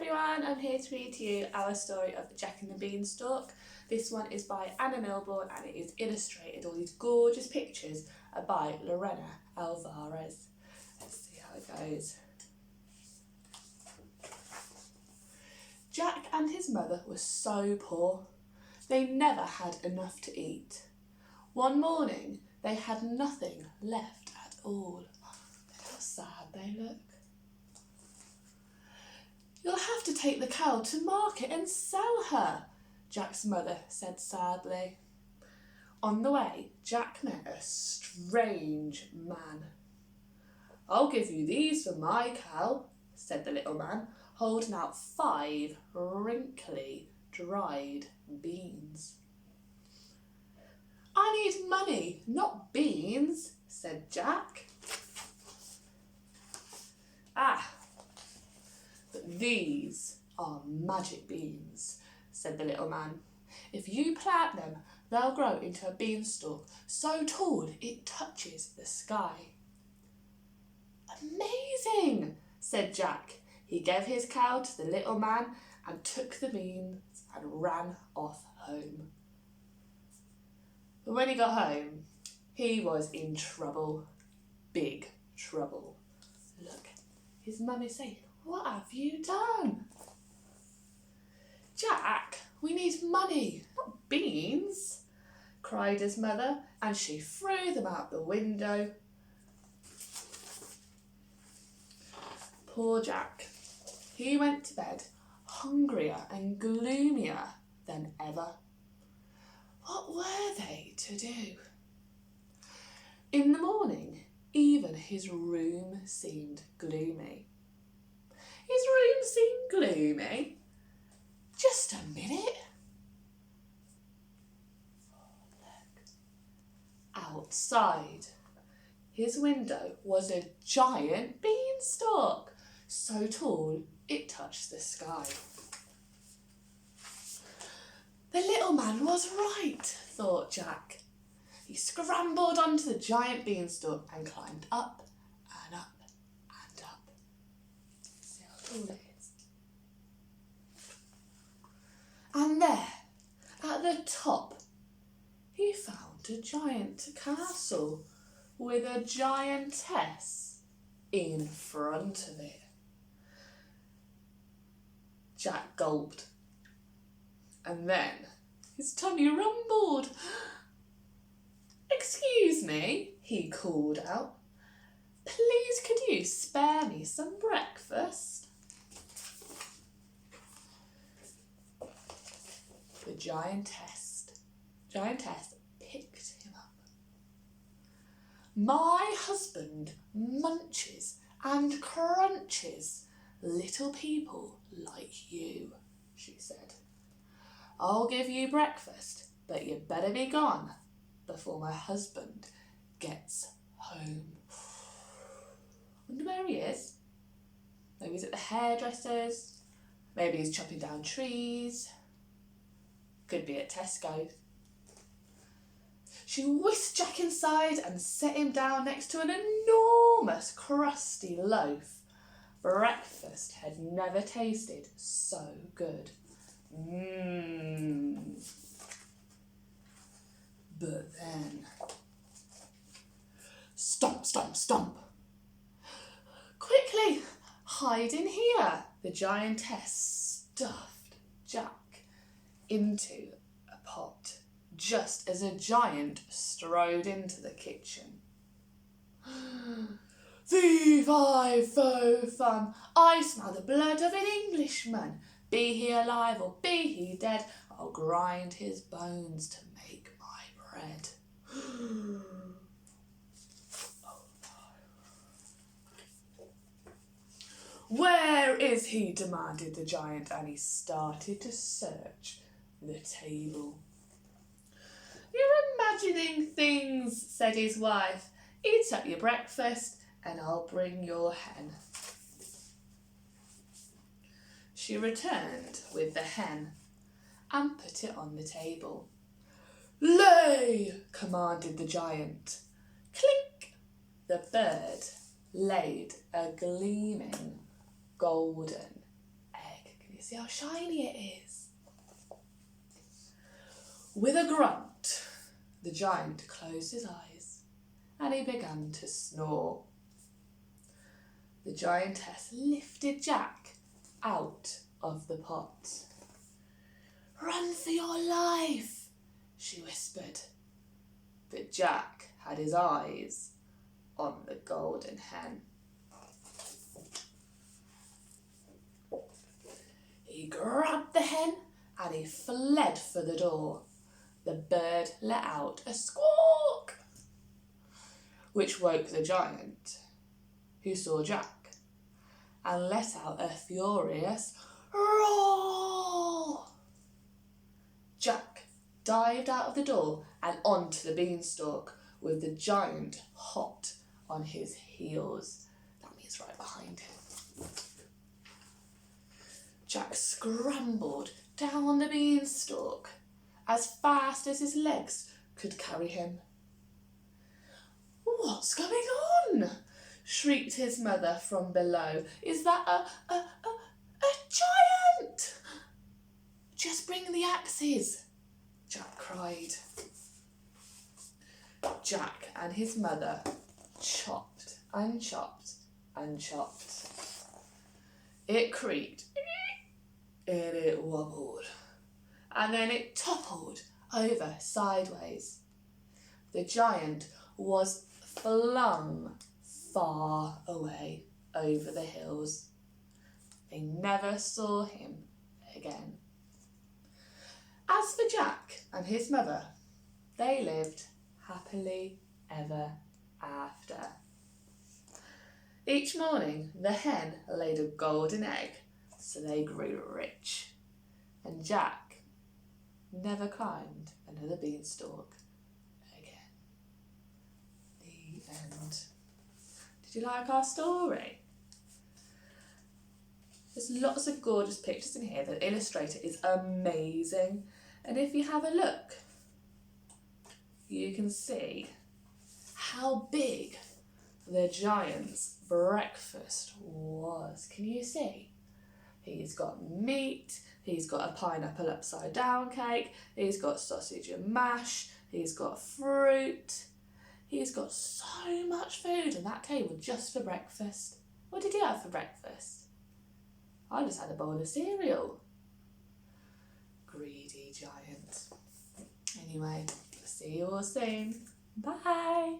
everyone, I'm here to read to you our story of Jack and the Beanstalk. This one is by Anna Milbourne and it is illustrated. All these gorgeous pictures are by Lorena Alvarez. Let's see how it goes. Jack and his mother were so poor. They never had enough to eat. One morning they had nothing left at all. Look how sad they look. "You'll have to take the cow to market and sell her," Jack's mother said sadly. On the way, Jack met a strange man. "I'll give you these for my cow," said the little man, holding out 5 wrinkly, dried beans. "I need money, not beans," said Jack. "But these are magic beans," said the little man. "If you plant them, they'll grow into a beanstalk so tall it touches the sky." "Amazing," said Jack. He gave his cow to the little man and took the beans and ran off home. But when he got home, he was in trouble. Big trouble. Look, his mum is saying, "What have you done?" "Jack, we need money, not beans," cried his mother, and she threw them out the window. Poor Jack. He went to bed hungrier and gloomier than ever. What were they to do? In the morning, even his room seemed gloomy. His room seemed gloomy? Just a minute. Look. Outside, his window was a giant beanstalk, so tall it touched the sky. The little man was right, thought Jack. He scrambled onto the giant beanstalk and climbed up and up and up. See how tall it is. And there, at the top, he found a giant castle with a giantess in front of it. Jack gulped, and then his tummy rumbled. "Excuse me," he called out. "Please could you spare me some breakfast?" The giantess picked him up. "My husband munches and crunches little people like you," she said. "I'll give you breakfast, but you better be gone before my husband gets home." Wonder where he is. Maybe he's at the hairdresser's. Maybe he's chopping down trees. Could be at Tesco's. She whisked Jack inside and set him down next to an enormous crusty loaf. Breakfast had never tasted so good. But then, stomp, stomp, stomp. "Quickly, hide in here." The giantess stuffed Jack into a pot just as a giant strode into the kitchen. "Fee, fi, fo, fum, I smell the blood of an Englishman. Be he alive or be he dead, I'll grind his bones to make my bread." Oh no. "Where is he?" demanded the giant, and he started to search the table. "You're imagining things," said his wife. "Eat up your breakfast and I'll bring your hen." She returned with the hen and put it on the table. "Lay!" commanded the giant. Clink! The bird laid a gleaming golden egg. See how shiny it is. With a grunt, the giant closed his eyes and he began to snore. The giantess lifted Jack out of the pot. "Run for your life," she whispered. But Jack had his eyes on the golden hen. He grabbed the hen and he fled for the door. The bird let out a squawk, which woke the giant, who saw Jack, and let out a furious roar. Jack dived out of the door and onto the beanstalk, with the giant hot on his heels. That means right behind him. Jack scrambled down the beanstalk as fast as his legs could carry him. "What's going on?" shrieked his mother from below. "Is that a giant?" "Just bring the axes," Jack cried. Jack and his mother chopped and chopped and chopped. It creaked and it wobbled, and then it toppled over sideways. The giant was flung far away over the hills. They never saw him again. As for Jack and his mother, they lived happily ever after. Each morning, the hen laid a golden egg, so they grew rich, and Jack never climbed another beanstalk again. The end. Did you like our story? There's lots of gorgeous pictures in here. The illustrator is amazing, and if you have a look, you can see how big the giant's breakfast was. Can you see? He's got meat, he's got a pineapple upside down cake, he's got sausage and mash, he's got fruit. He's got so much food on that table just for breakfast. What did you have for breakfast? I just had a bowl of cereal. Greedy giant. Anyway, see you all soon. Bye.